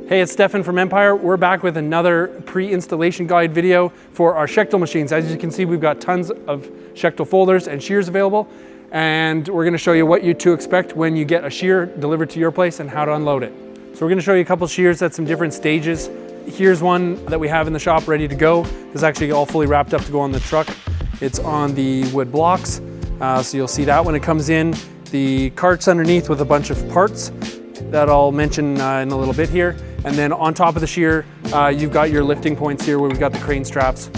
Hey, it's Stefan from Empire. We're back with another pre-installation guide video for our Schechtl machines. As you can see, we've got tons of Schechtl folders and shears available, and we're gonna show you what you to expect when you get a shear delivered to your place and how to unload it. So we're gonna show you a couple shears at some different stages. Here's one that we have in the shop ready to go. It's actually all fully wrapped up to go on the truck. It's on the wood blocks, so you'll see that when it comes in. The cart's underneath with a bunch of parts that I'll mention in a little bit here. And then on top of the shear, you've got your lifting points here where we've got the crane straps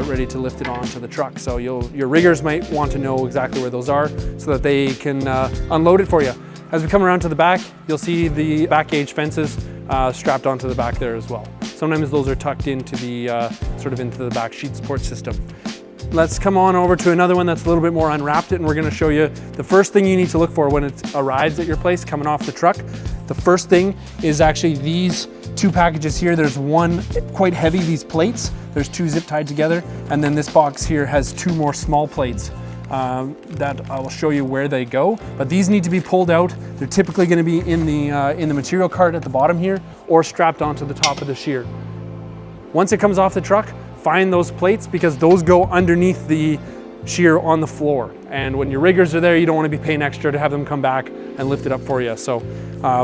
ready to lift it onto the truck. So your riggers might want to know exactly where those are so that they can unload it for you. As we come around to the back, you'll see the back gauge fences strapped onto the back there as well. Sometimes those are tucked into the into the back sheet support system. Let's come on over to another one that's a little bit more unwrapped, and we're going to show you the first thing you need to look for when it arrives at your place coming off the truck. The first thing is actually these two packages here. There's one quite heavy, these plates. There's two zip tied together, and then this box here has two more small plates that I will show you where they go. But these need to be pulled out. They're typically going to be in the material cart at the bottom here, or strapped onto the top of the shear. Once it comes off the truck, find those plates because those go underneath the shear on the floor. And when your riggers are there, you don't want to be paying extra to have them come back and lift it up for you. So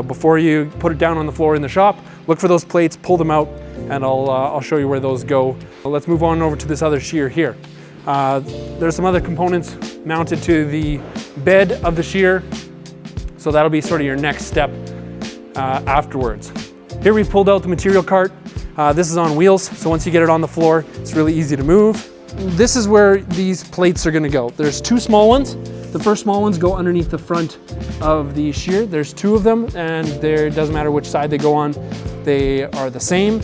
before you put it down on the floor in the shop, look for those plates, pull them out, and I'll show you where those go. Let's move on over to this other shear here. There's some other components mounted to the bed of the shear. So that'll be sort of your next step afterwards. Here we've pulled out the material cart. This is on wheels, so once you get it on the floor, it's really easy to move. This is where these plates are gonna go. There's two small ones. The first small ones go underneath the front of the shear. There's two of them, and it doesn't matter which side they go on, they are the same.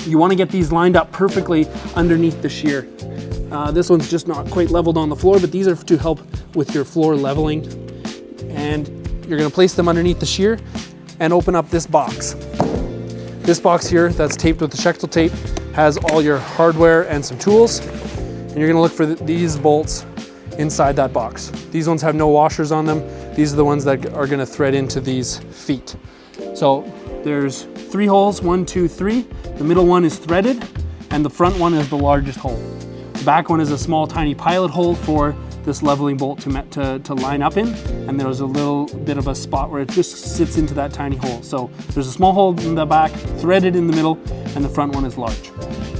You wanna get these lined up perfectly underneath the shear. This one's just not quite leveled on the floor, but these are to help with your floor leveling. And you're gonna place them underneath the shear and open up this box. This box here that's taped with the Schechtl tape has all your hardware and some tools. And you're gonna look for these bolts inside that box. These ones have no washers on them. These are the ones that are gonna thread into these feet. So there's 3 holes, 1, 2, 3. The middle one is threaded and the front one is the largest hole. The back one is a small tiny pilot hole for this leveling bolt to line up in, and there's a little bit of a spot where it just sits into that tiny hole. So there's a small hole in the back, threaded in the middle, and the front one is large.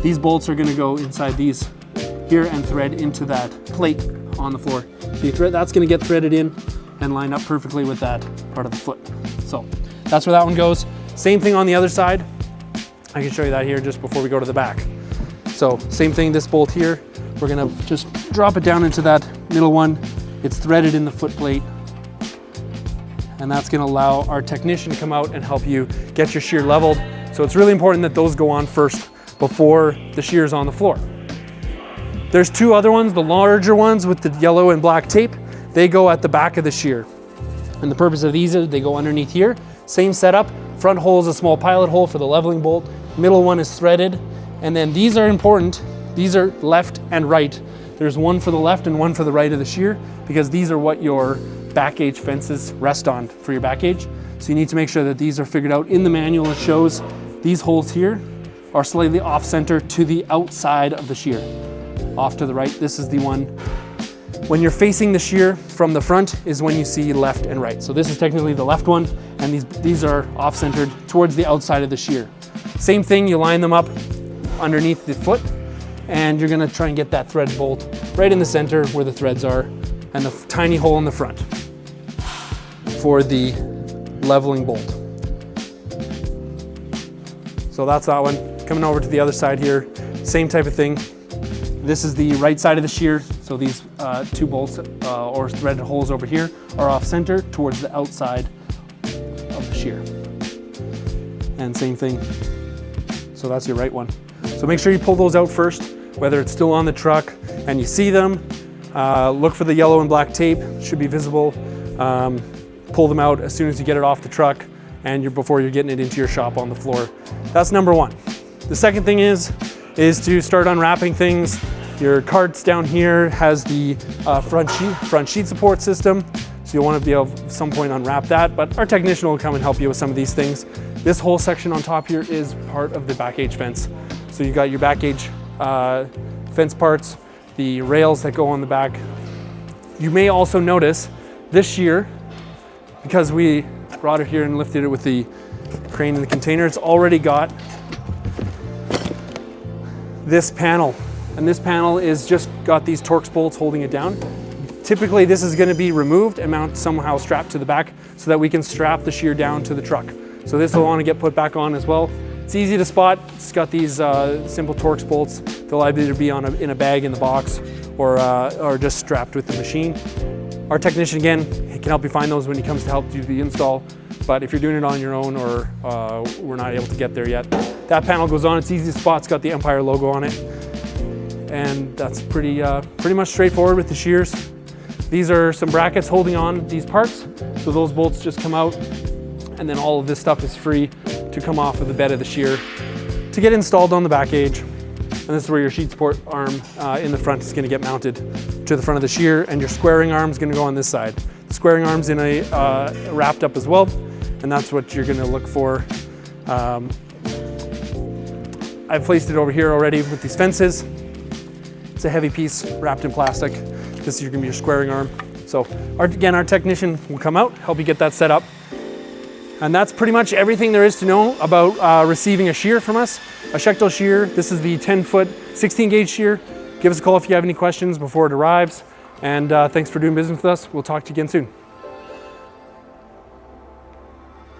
These bolts are gonna go inside these here and thread into that plate on the floor. So that's gonna get threaded in and line up perfectly with that part of the foot. So that's where that one goes. Same thing on the other side. I can show you that here just before we go to the back. So same thing, this bolt here, we're gonna just drop it down into that middle one. It's threaded in the foot plate. And that's gonna allow our technician to come out and help you get your shear leveled. So it's really important that those go on first before the shear's on the floor. There's two other ones, the larger ones with the yellow and black tape. They go at the back of the shear. And the purpose of these is they go underneath here. Same setup, front hole is a small pilot hole for the leveling bolt. Middle one is threaded. And then these are important. These are left and right. There's one for the left and one for the right of the shear because these are what your back gauge fences rest on for your back gauge. So you need to make sure that these are figured out. In the manual, it shows these holes here are slightly off center to the outside of the shear. Off to the right, this is the one. When you're facing the shear from the front is when you see left and right. So this is technically the left one, and these are off centered towards the outside of the shear. Same thing, you line them up underneath the foot, and you're gonna try and get that thread bolt right in the center where the threads are, and the tiny hole in the front for the leveling bolt. So that's that one. Coming over to the other side here, same type of thing. This is the right side of the shear, so these two bolts or threaded holes over here are off center towards the outside of the shear. And same thing, so that's your right one. So make sure you pull those out first, whether it's still on the truck and you see them. Look for the yellow and black tape, it should be visible. Pull them out as soon as you get it off the truck and before you're getting it into your shop on the floor. That's number one. The second thing is to start unwrapping things. Your cart's down here has the front sheet support system. So you'll want to be able at some point unwrap that, but our technician will come and help you with some of these things. This whole section on top here is part of the back gauge fence. So you got your back gauge fence parts, the rails that go on the back. You may also notice this shear, because we brought it here and lifted it with the crane in the container, it's already got this panel. And this panel is just got these Torx bolts holding it down. Typically this is going to be removed and mounted somehow strapped to the back so that we can strap the shear down to the truck. So this will want to get put back on as well. It's easy to spot. It's got these simple Torx bolts. They'll either be in a bag in the box or just strapped with the machine. Our technician, again, can help you find those when he comes to help do the install. But if you're doing it on your own or we're not able to get there yet, that panel goes on. It's easy to spot. It's got the Empire logo on it. And that's pretty much straightforward with the shears. These are some brackets holding on these parts. So those bolts just come out, and then all of this stuff is free to come off of the bed of the shear to get installed on the back gauge. And this is where your sheet support arm in the front is going to get mounted to the front of the shear, and your squaring arm is going to go on this side. The squaring arm's in a wrapped up as well, and that's what you're going to look for. I've placed it over here already with these fences. It's a heavy piece wrapped in plastic. This is going to be your squaring arm. So again, our technician will come out, help you get that set up. And that's pretty much everything there is to know about receiving a shear from us. A Schechtl shear. This is the 10-foot 16 gauge shear. Give us a call if you have any questions before it arrives. And thanks for doing business with us. We'll talk to you again soon.